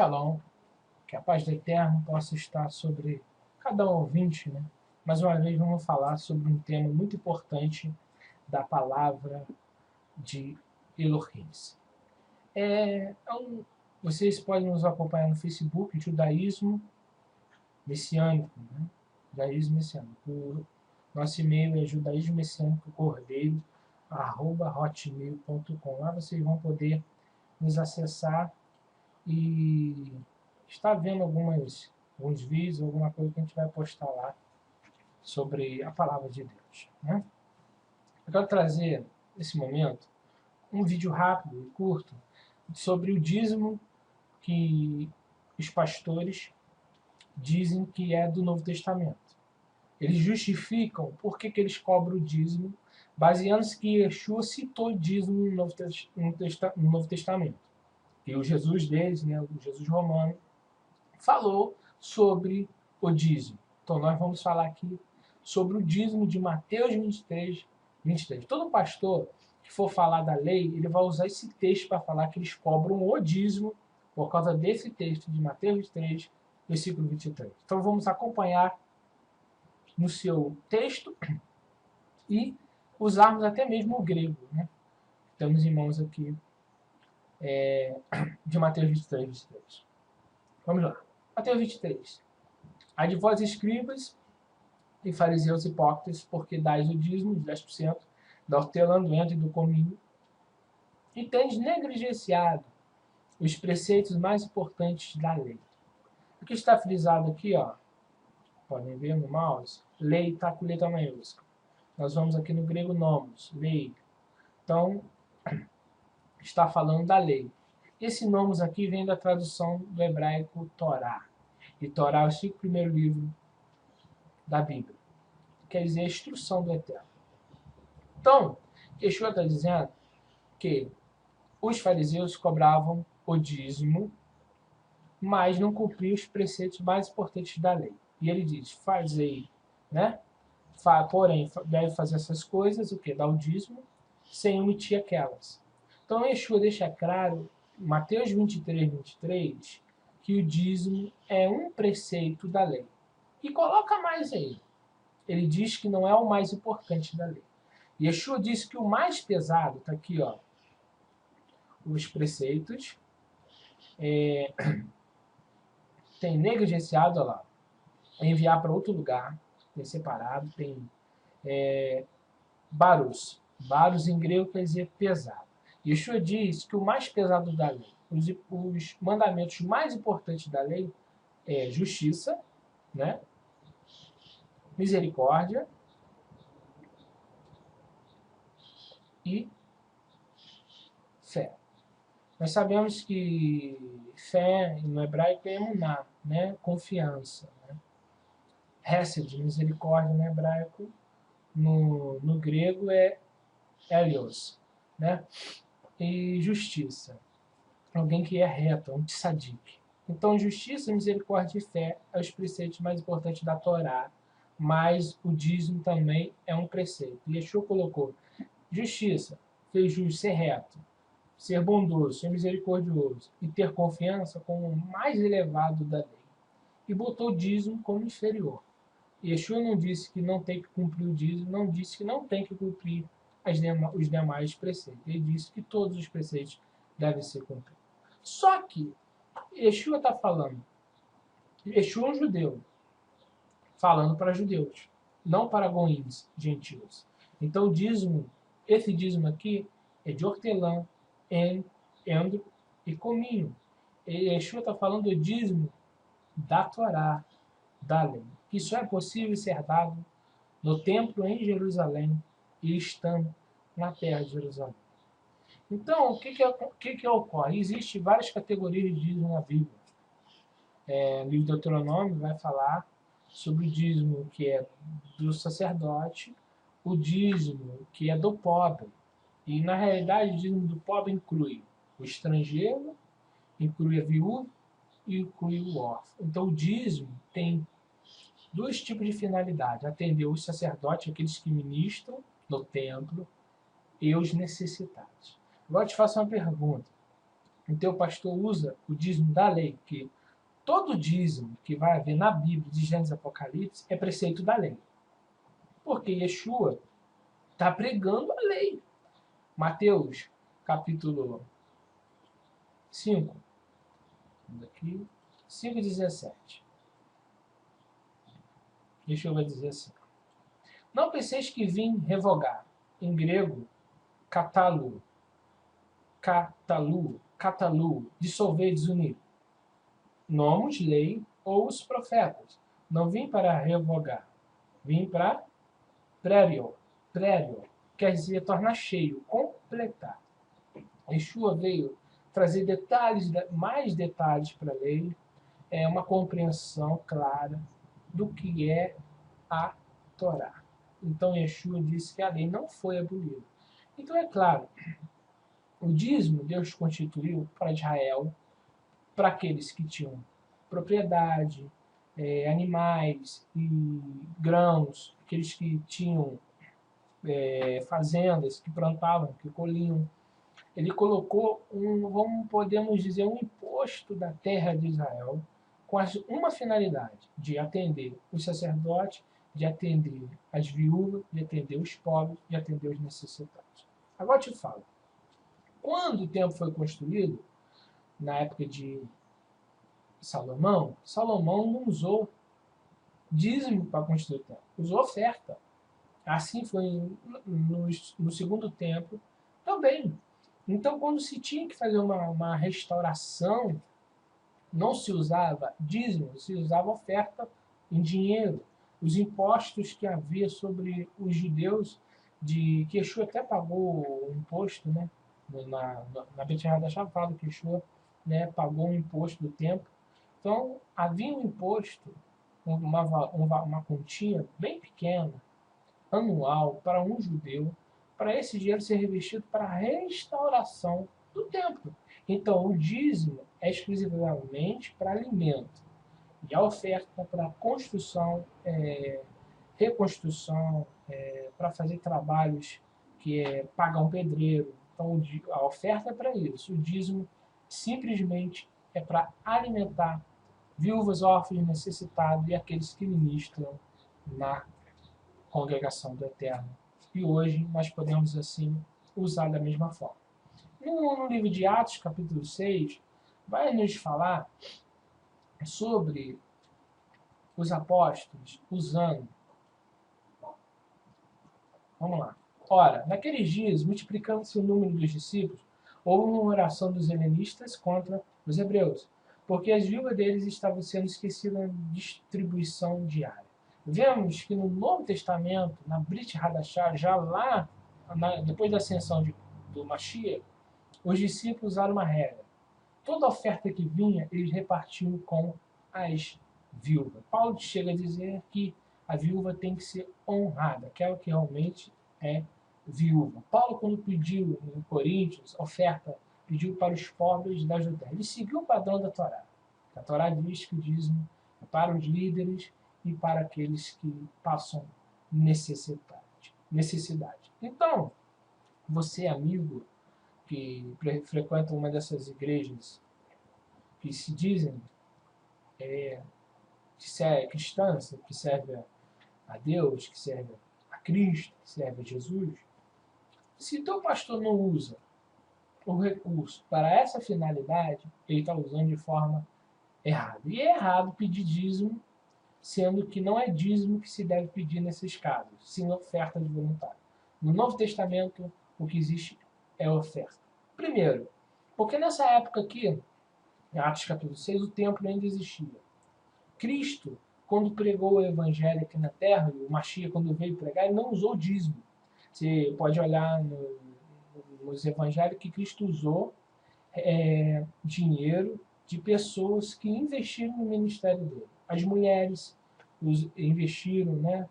Shalom, que a paz do Eterno possa estar sobre cada um ouvinte, né? Mais uma vez vamos falar sobre um tema muito importante da palavra de Elohim. Vocês podem nos acompanhar no Facebook, Judaísmo Messiânico, né? Judaísmo Messiânico. O nosso e-mail é judaísmomessiânicocordeiro@hotmail.com. Lá vocês vão poder nos acessar e está vendo alguns vídeos, alguma coisa que a gente vai postar lá sobre a palavra de Deus, né? Eu quero trazer, nesse momento, um vídeo rápido e curto sobre o dízimo que os pastores dizem que é do Novo Testamento. Eles justificam por que eles cobram o dízimo, baseando-se que Yeshua citou dízimo no Novo Testamento. E o Jesus deles, né, o Jesus romano, falou sobre o dízimo. Então nós vamos falar aqui sobre o dízimo de Mateus 23. Todo pastor que for falar da lei, ele vai usar esse texto para falar que eles cobram o dízimo por causa desse texto de Mateus 23, versículo 23. Então vamos acompanhar no seu texto e usarmos até mesmo o grego, né? Temos em mãos aqui de Mateus 23, 23. Vamos lá. Mateus 23. Ai de vós, escribas e fariseus hipócritas, porque dais o dízimo de 10% da hortelã, do ento e do cominho, e tendes negligenciado os preceitos mais importantes da lei. O que está frisado aqui, ó, podem ver no mouse, lei está com letra maiúscula. Nós vamos aqui no grego nomos, lei. Então, está falando da lei. Esse nomos aqui vem da tradução do hebraico Torá. E Torá é o 5º livro da Bíblia. Quer dizer, a instrução do Eterno. Então, Yeshua está dizendo que os fariseus cobravam o dízimo, mas não cumpriam os preceitos mais importantes da lei. E ele diz, fazei, né? Porém, deve fazer essas coisas, o quê? Dar o dízimo, sem omitir aquelas. Então, Yeshua deixa claro, Mateus 23, 23, que o dízimo é um preceito da lei. E coloca mais aí. Ele diz que não é o mais importante da lei. Yeshua disse que o mais pesado, está aqui, ó, os preceitos, tem negligenciado, ó lá, enviar para outro lugar, tem separado, tem baros. Baros em grego quer dizer pesado. Yeshua diz que o mais pesado da lei, os mandamentos mais importantes da lei é justiça, né? Misericórdia e fé. Nós sabemos que fé no hebraico é emuná, né? Confiança. Né? Hesed, misericórdia no hebraico, no grego é Helios, né? E justiça. Alguém que é reto, um tzadik. Então, justiça, misericórdia e fé é os preceitos mais importantes da Torá, mas o dízimo também é um preceito. E Yeshua colocou justiça, fez justo, ser reto, ser bondoso, ser misericordioso e ter confiança como o mais elevado da lei. E botou o dízimo como inferior. Yeshua não disse que não tem que cumprir o dízimo, não disse que não tem que cumprir os demais preceitos. Ele disse que todos os preceitos devem ser cumpridos. Só que Yeshua está falando, Yeshua é um judeu, falando para judeus, não para goíms, gentios. Então o dízimo, esse dízimo aqui é de hortelã, endro e cominho. E Yeshua está falando do dízimo da Torá, da lei. Isso é possível ser dado no templo em Jerusalém e estando na terra de Jerusalém. Então, o que ocorre? Existem várias categorias de dízimo na Bíblia. O livro de Deuteronômio vai falar sobre o dízimo que é do sacerdote, o dízimo que é do pobre. E, na realidade, o dízimo do pobre inclui o estrangeiro, inclui a viúva e inclui o órfão. Então, o dízimo tem dois tipos de finalidade: atender os sacerdotes, aqueles que ministram no templo, e os necessitados. Agora eu te faço uma pergunta. o teu pastor usa o dízimo da lei, que todo dízimo que vai haver na Bíblia, de Gênesis e Apocalipse, é preceito da lei. Porque Yeshua está pregando a lei. Mateus, capítulo 5, aqui, 5,17. Yeshua vai dizer assim: não penseis que vim revogar, em grego, catalu, dissolver, desunir. Nomos, lei ou os profetas. Não vim para revogar, vim para prério, quer dizer tornar cheio, completar. Yeshua veio trazer detalhes, mais detalhes para a lei, uma compreensão clara do que é a Torá. Então Yeshua disse que a lei não foi abolida. Então é claro, o dízimo Deus constituiu para Israel, para aqueles que tinham propriedade, animais e grãos, aqueles que tinham fazendas, que plantavam, que colhiam. Ele colocou podemos dizer, um imposto da terra de Israel com uma finalidade, de atender os sacerdotes, de atender as viúvas, de atender os pobres, de atender os necessitados. Agora eu te falo, quando o templo foi construído, na época de Salomão, Salomão não usou dízimo para construir o templo, usou oferta. Assim foi no segundo templo também. Então, quando se tinha que fazer uma restauração, não se usava dízimo, se usava oferta em dinheiro. Os impostos que havia sobre os judeus, que Yeshua até pagou o imposto, né? Na Bet Hadashah fala que Yeshua, né, pagou o imposto do templo. Então, havia um imposto, uma quantia bem pequena, anual, para um judeu, para esse dinheiro ser revestido para a restauração do templo. Então, o dízimo é exclusivamente para alimento. E a oferta para construção, reconstrução, para fazer trabalhos que é pagar um pedreiro. Então, a oferta é para isso. O dízimo simplesmente é para alimentar viúvas, órfãos, necessitados e aqueles que ministram na congregação do Eterno. E hoje nós podemos, assim, usar da mesma forma. No livro de Atos, capítulo 6, vai nos falar sobre os apóstolos usando. Vamos lá. Ora, naqueles dias, multiplicando-se o número dos discípulos, houve uma oração dos helenistas contra os hebreus, porque as viúvas deles estavam sendo esquecidas na distribuição diária. Vemos que no Novo Testamento, na Brit Hadashah, já lá, depois da ascensão do Mashiach, os discípulos usaram uma regra. Toda oferta que vinha, eles repartiam com as viúvas. Paulo chega a dizer que a viúva tem que ser honrada, aquela que realmente é viúva. Paulo, quando pediu em Coríntios oferta, pediu para os pobres da Judéia. Ele seguiu o padrão da Torá. A Torá diz que o dízimo é para os líderes e para aqueles que passam necessidade. Então, você, amigo, que frequenta uma dessas igrejas que se dizem cristãs, que serve a Deus, que serve a Cristo, que serve a Jesus, se teu pastor não usa o recurso para essa finalidade, ele está usando de forma errada. E é errado pedir dízimo, sendo que não é dízimo que se deve pedir nesses casos, sim oferta de voluntário. No Novo Testamento, o que existe é oferta. Primeiro, porque nessa época aqui, em Atos capítulo 6, o templo ainda existia. Cristo, quando pregou o evangelho aqui na terra, o Mashiach, quando veio pregar, ele não usou dízimo. Você pode olhar nos evangelhos que Cristo usou dinheiro de pessoas que investiram no ministério dele. As mulheres investiram, né,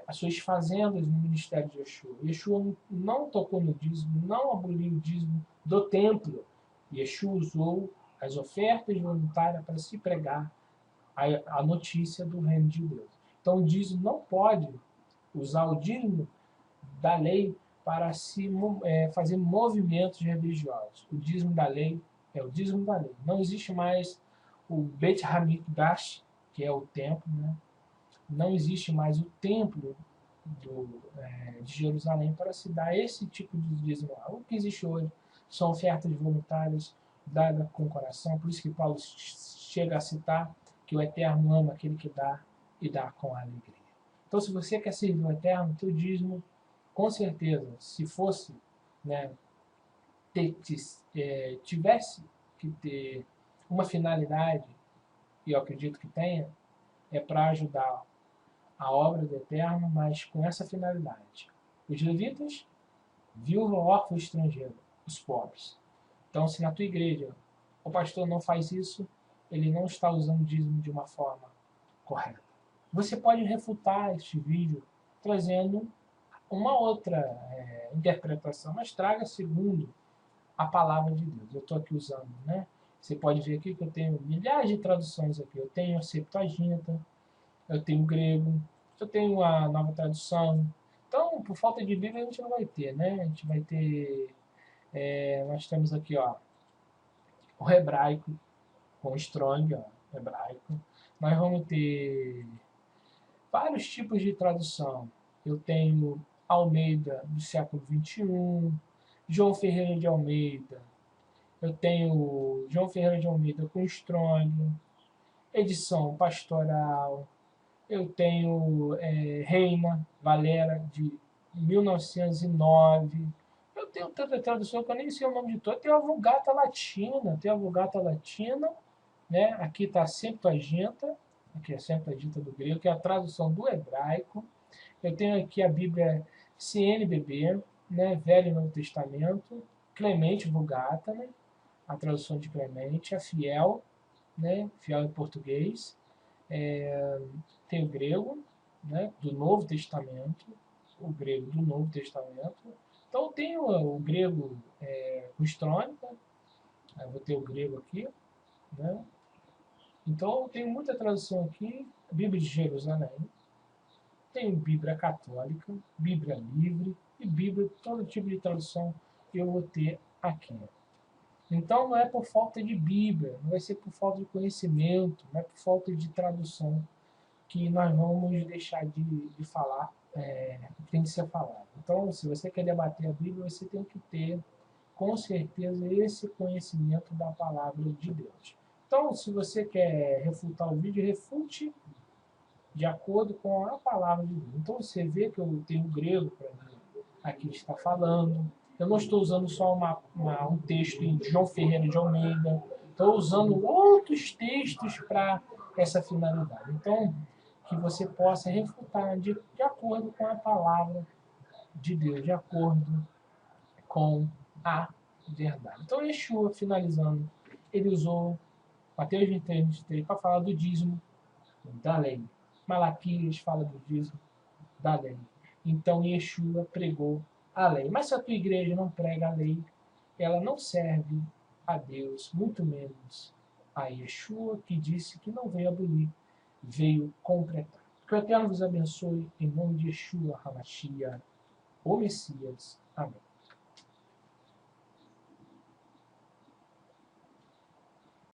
as suas fazendas no ministério de Yeshua. Yeshua não tocou no dízimo, não aboliu o dízimo do templo. Yeshua usou as ofertas voluntárias para se pregar a notícia do reino de Deus. Então o dízimo não pode usar o dízimo da lei para fazer movimentos religiosos. O dízimo da lei é o dízimo da lei. Não existe mais o Beit HaMikdash, que é o templo, né? Não existe mais o templo de Jerusalém para se dar esse tipo de dízimo. O que existe hoje são ofertas voluntárias dadas com o coração. Por isso que Paulo chega a citar que o Eterno ama aquele que dá e dá com alegria. Então, se você quer servir o Eterno, teu dízimo, com certeza, se fosse, né, tivesse que ter uma finalidade, e eu acredito que tenha, é para ajudar a obra do Eterno, mas com essa finalidade. Os levitas, viúva, órfão, estrangeiro, os pobres. Então, se na tua igreja o pastor não faz isso, ele não está usando o dízimo de uma forma correta. Você pode refutar este vídeo trazendo uma outra interpretação, mas traga segundo a palavra de Deus. Eu estou aqui usando, né? Você pode ver aqui que eu tenho milhares de traduções aqui. Eu tenho a Septuaginta, eu tenho o grego, eu tenho a nova tradução. Então, por falta de Bíblia, a gente não vai ter, né? A gente vai ter... nós temos aqui, ó, o hebraico, com Strong, ó, hebraico. Nós vamos ter vários tipos de tradução. Eu tenho Almeida do século XXI, João Ferreira de Almeida. Eu tenho João Ferreira de Almeida com Strong, edição pastoral. Eu tenho Reina Valera de 1909. Eu tenho tanta tradução que eu nem sei o nome de todas. Tem a Vulgata Latina, né? Aqui está a Septuaginta, aqui é a Septuaginta do grego, que é a tradução do hebraico. Eu tenho aqui a Bíblia CNBB, né? Velho e Novo Testamento, Clemente Vulgata, né? A tradução de Clemente, a Fiel, né? Fiel em português. Tem o grego, né? Do Novo Testamento, o grego do Novo Testamento. Então tem o grego com Strong, né? Eu vou ter o grego aqui, né? Então tem muita tradução aqui, Bíblia de Jerusalém, tem Bíblia católica, Bíblia livre e Bíblia, todo tipo de tradução eu vou ter aqui. Então não é por falta de Bíblia, não vai ser por falta de conhecimento, não é por falta de tradução que nós vamos deixar de falar o que tem que ser falado. Então, se você quer debater a Bíblia, você tem que ter, com certeza, esse conhecimento da palavra de Deus. Então, se você quer refutar o vídeo, refute de acordo com a palavra de Deus. Então, você vê que eu tenho grego para mim aqui está falando. Eu não estou usando só um texto de João Ferreira de Almeida. Estou usando outros textos para essa finalidade. Então, que você possa refutar de acordo com a palavra de Deus, de acordo com a verdade. Então, Yeshua, finalizando, ele usou Mateus 23, 23 para falar do dízimo da lei. Malaquias fala do dízimo da lei. Então, Yeshua pregou a lei. Mas se a tua igreja não prega a lei, ela não serve a Deus, muito menos a Yeshua, que disse que não veio abolir, veio completar. Que o Eterno vos abençoe, em nome de Yeshua HaMashiach, o Messias. Amém.